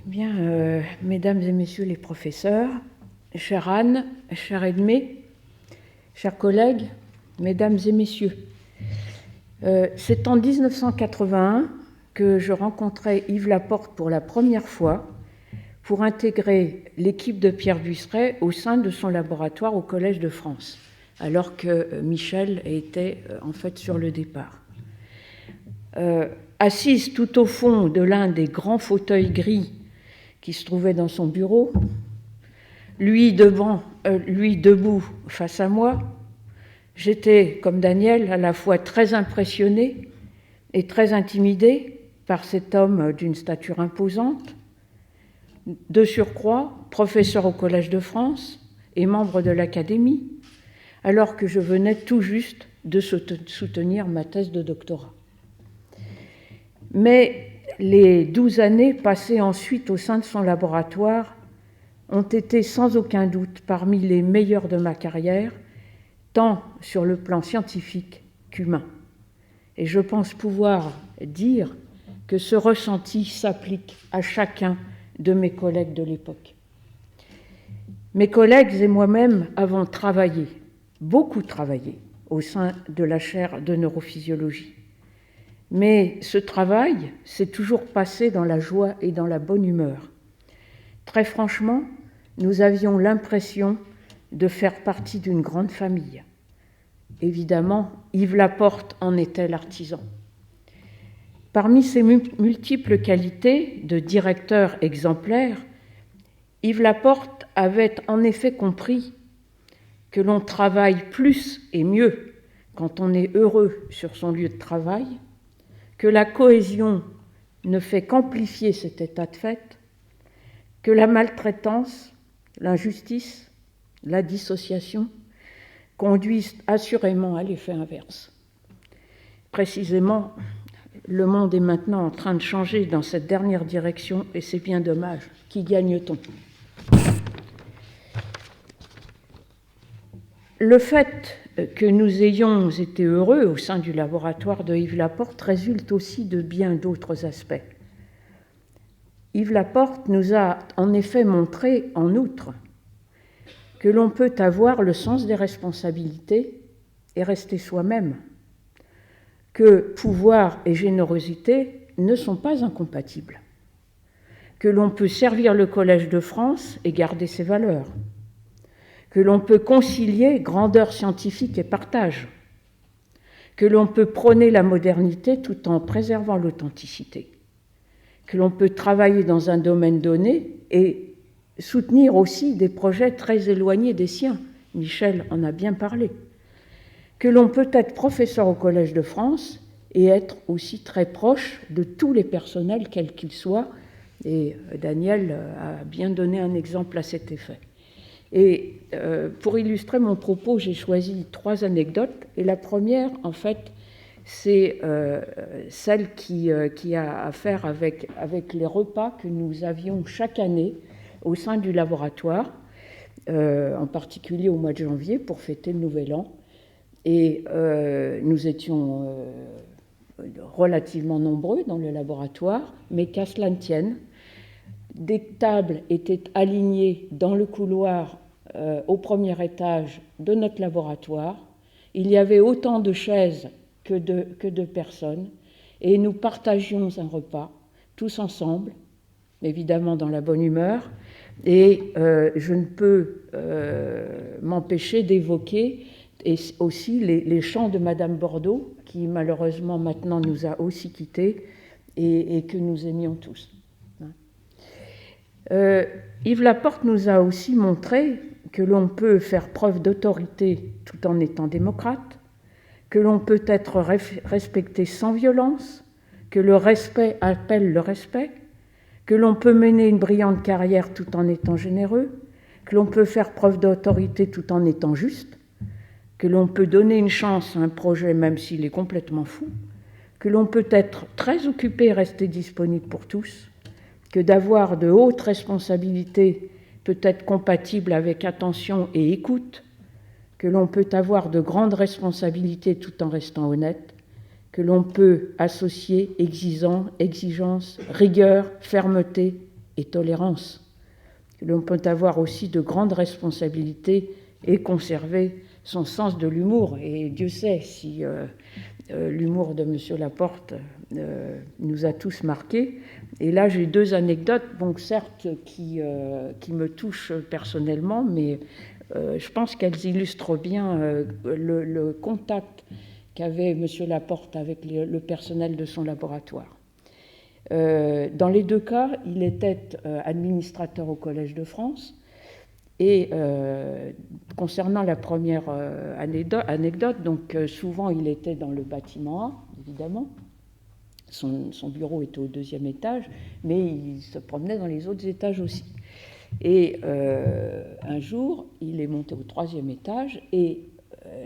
Bien, mesdames et messieurs les professeurs, chère Anne, chère Edmé, chers collègues, mesdames et messieurs, c'est en 1981 que je rencontrai Yves Laporte pour la première fois pour intégrer l'équipe de Pierre Busseret au sein de son laboratoire au Collège de France, alors que Michel était en fait sur le départ. Assise tout au fond de l'un des grands fauteuils gris qui se trouvait dans son bureau, lui debout face à moi, j'étais, comme Daniel, à la fois très impressionnée et très intimidée par cet homme d'une stature imposante, de surcroît professeur au Collège de France et membre de l'Académie, alors que je venais tout juste de soutenir ma thèse de doctorat. Mais les 12 années passées ensuite au sein de son laboratoire ont été sans aucun doute parmi les meilleures de ma carrière, tant sur le plan scientifique qu'humain. Et je pense pouvoir dire que ce ressenti s'applique à chacun de mes collègues de l'époque. Mes collègues et moi-même avons travaillé, beaucoup travaillé, au sein de la chaire de neurophysiologie. Mais ce travail s'est toujours passé dans la joie et dans la bonne humeur. Très franchement, nous avions l'impression de faire partie d'une grande famille. Évidemment, Yves Laporte en était l'artisan. Parmi ses multiples qualités de directeur exemplaire, Yves Laporte avait en effet compris que l'on travaille plus et mieux quand on est heureux sur son lieu de travail, que la cohésion ne fait qu'amplifier cet état de fait, que la maltraitance, l'injustice, la dissociation conduisent assurément à l'effet inverse. Précisément, le monde est maintenant en train de changer dans cette dernière direction et c'est bien dommage. Qui gagne-t-on ? Le fait que nous ayons été heureux au sein du laboratoire de Yves Laporte résulte aussi de bien d'autres aspects. Yves Laporte nous a en effet montré, en outre, que l'on peut avoir le sens des responsabilités et rester soi-même, que pouvoir et générosité ne sont pas incompatibles, que l'on peut servir le Collège de France et garder ses valeurs, que l'on peut concilier grandeur scientifique et partage, que l'on peut prôner la modernité tout en préservant l'authenticité, que l'on peut travailler dans un domaine donné et soutenir aussi des projets très éloignés des siens. Michel en a bien parlé. Que l'on peut être professeur au Collège de France et être aussi très proche de tous les personnels, quels qu'ils soient, et Daniel a bien donné un exemple à cet effet. Et pour illustrer mon propos, j'ai choisi 3 anecdotes. Et la première, en fait, c'est celle qui a à faire avec les repas que nous avions chaque année au sein du laboratoire, en particulier au mois de janvier, pour fêter le Nouvel An. Et nous étions relativement nombreux dans le laboratoire, mais qu'à cela ne tienne, des tables étaient alignées dans le couloir au premier étage de notre laboratoire. Il y avait autant de chaises que de personnes, et nous partagions un repas, tous ensemble, évidemment dans la bonne humeur, et je ne peux m'empêcher d'évoquer et aussi les chants de Madame Bordeaux, qui malheureusement maintenant nous a aussi quittés et que nous aimions tous. Yves Laporte nous a aussi montré que l'on peut faire preuve d'autorité tout en étant démocrate, que l'on peut être respecté sans violence, que le respect appelle le respect, que l'on peut mener une brillante carrière tout en étant généreux, que l'on peut faire preuve d'autorité tout en étant juste, que l'on peut donner une chance à un projet même s'il est complètement fou, que l'on peut être très occupé et rester disponible pour tous, que d'avoir de hautes responsabilités peut être compatible avec attention et écoute, que l'on peut avoir de grandes responsabilités tout en restant honnête, que l'on peut associer exigence, rigueur, fermeté et tolérance. L'on peut avoir aussi de grandes responsabilités et conserver son sens de l'humour. Et Dieu sait si l'humour de M. Laporte nous a tous marqués. Et là, j'ai deux anecdotes, bon, certes, qui me touchent personnellement, mais je pense qu'elles illustrent bien le contact qu'avait M. Laporte avec le personnel de son laboratoire. Dans les deux cas, il était administrateur au Collège de France. Et concernant la première anecdote, donc souvent il était dans le bâtiment A, évidemment. Son bureau était au deuxième étage, mais il se promenait dans les autres étages aussi. Et un jour, il est monté au troisième étage et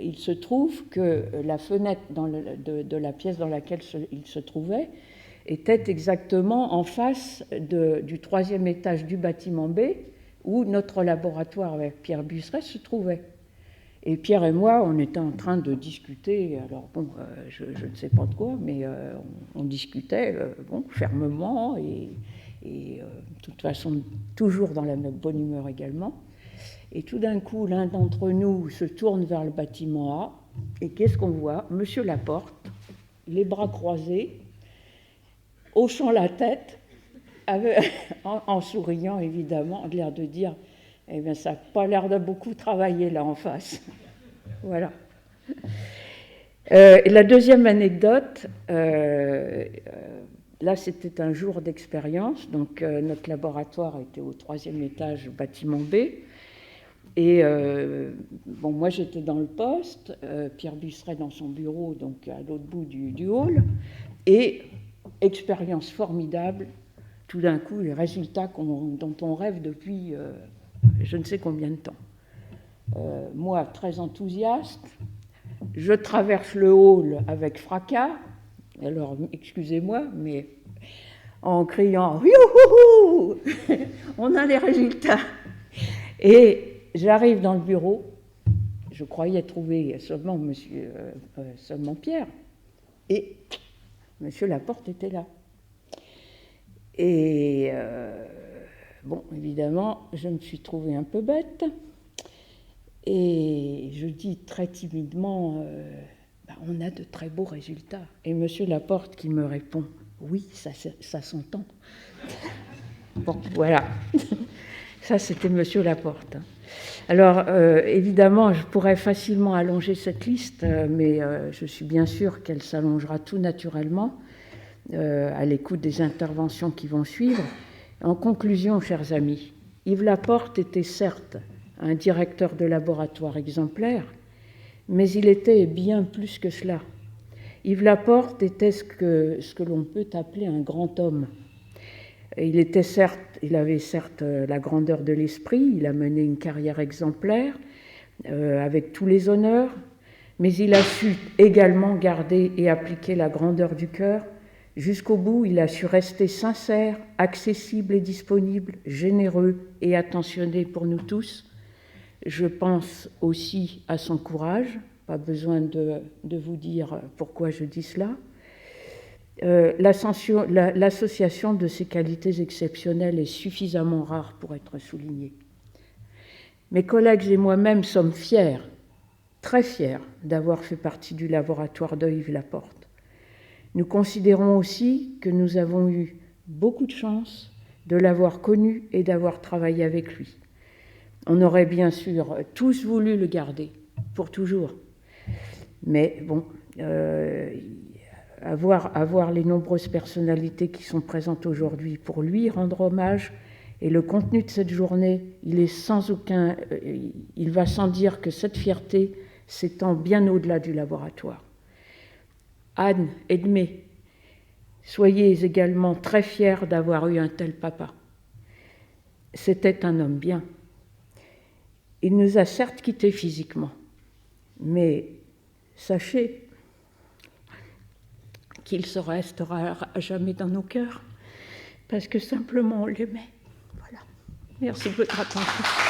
il se trouve que la fenêtre de la pièce dans laquelle il se trouvait était exactement en face du troisième étage du bâtiment B, où notre laboratoire avec Pierre Busseret se trouvait. Et Pierre et moi, on était en train de discuter, alors bon, je ne sais pas de quoi, mais on discutait bon, fermement et de toute façon toujours dans la bonne humeur également. Et tout d'un coup, l'un d'entre nous se tourne vers le bâtiment A, et qu'est-ce qu'on voit? Monsieur Laporte, les bras croisés, hochant la tête, en souriant évidemment, l'air de dire « Eh bien, ça n'a pas l'air de beaucoup travailler là en face. » Voilà. La deuxième anecdote, là c'était un jour d'expérience, donc notre laboratoire était au troisième étage, bâtiment B, et bon, moi j'étais dans le poste, Pierre Busseret dans son bureau, donc à l'autre bout du hall, et expérience formidable, tout d'un coup les résultats dont on rêve depuis je ne sais combien de temps. Moi, très enthousiaste, je traverse le hall avec fracas, alors excusez-moi, mais en criant « Youhouhou !» on a les résultats. Et j'arrive dans le bureau, je croyais trouver seulement Pierre, et M. Laporte était là. Et bon, évidemment, je me suis trouvée un peu bête. Et je dis très timidement, on a de très beaux résultats. Et M. Laporte qui me répond, oui, ça s'entend. Bon, voilà. Ça, c'était M. Laporte. Alors, évidemment, je pourrais facilement allonger cette liste, mais je suis bien sûre qu'elle s'allongera tout naturellement à l'écoute des interventions qui vont suivre. En conclusion, chers amis, Yves Laporte était certes un directeur de laboratoire exemplaire, mais il était bien plus que cela. Yves Laporte était ce que l'on peut appeler un grand homme. Il avait certes la grandeur de l'esprit, il a mené une carrière exemplaire, avec tous les honneurs, mais il a su également garder et appliquer la grandeur du cœur. Jusqu'au bout, il a su rester sincère, accessible et disponible, généreux et attentionné pour nous tous. Je pense aussi à son courage, pas besoin de vous dire pourquoi je dis cela. L'association de ces qualités exceptionnelles est suffisamment rare pour être soulignée. Mes collègues et moi-même sommes fiers, très fiers, d'avoir fait partie du laboratoire de Yves Laporte. Nous considérons aussi que nous avons eu beaucoup de chance de l'avoir connu et d'avoir travaillé avec lui. On aurait bien sûr tous voulu le garder, pour toujours. Mais bon, avoir les nombreuses personnalités qui sont présentes aujourd'hui pour lui rendre hommage, et le contenu de cette journée, il va sans dire que cette fierté s'étend bien au-delà du laboratoire. Anne, Edmé, soyez également très fiers d'avoir eu un tel papa. C'était un homme bien. Il nous a certes quittés physiquement, mais sachez qu'il se restera à jamais dans nos cœurs, parce que simplement on l'aimait. Voilà. Merci de votre attention.